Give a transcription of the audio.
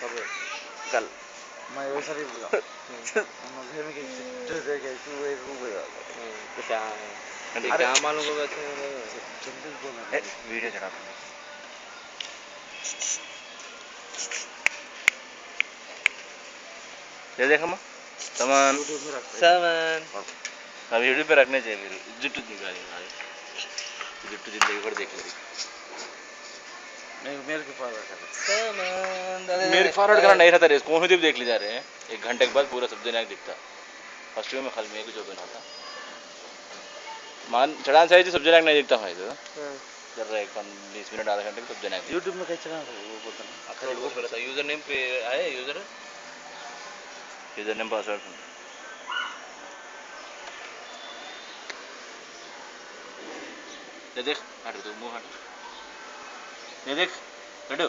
कब? कल मैं वैसा नहीं बोला घर में किसी देखे तू एक को बोला क्या क्या मालूम होगा जल्दी बोला वीडियो चढ़ा ये देखो माँ सामान अभी यूट्यूब पे रखने चाहिए फिर जुट्टू निकाली जुट्टू जिंदगी भर देख ली मेरे के पास मेरे फॉरवर्ड करना नहीं रहता रे कौन सी देख ली जा रहे हैं 1 घंटे के बाद पूरा सब्जी नहीं दिखता फर्स्ट में खाली मेरे को जो बना था मान चढ़ान से सब्जी नहीं दिखता है तो कर रहा है 20 मिनट आधा घंटे सब्जी नहीं यूट्यूब में कैसे चला वो बोलता ना अपलोड कर रहा था यूजर नेम पे आया यूजर नेम पासवर्ड ये देख हट तू मुंह हट ये देख हटो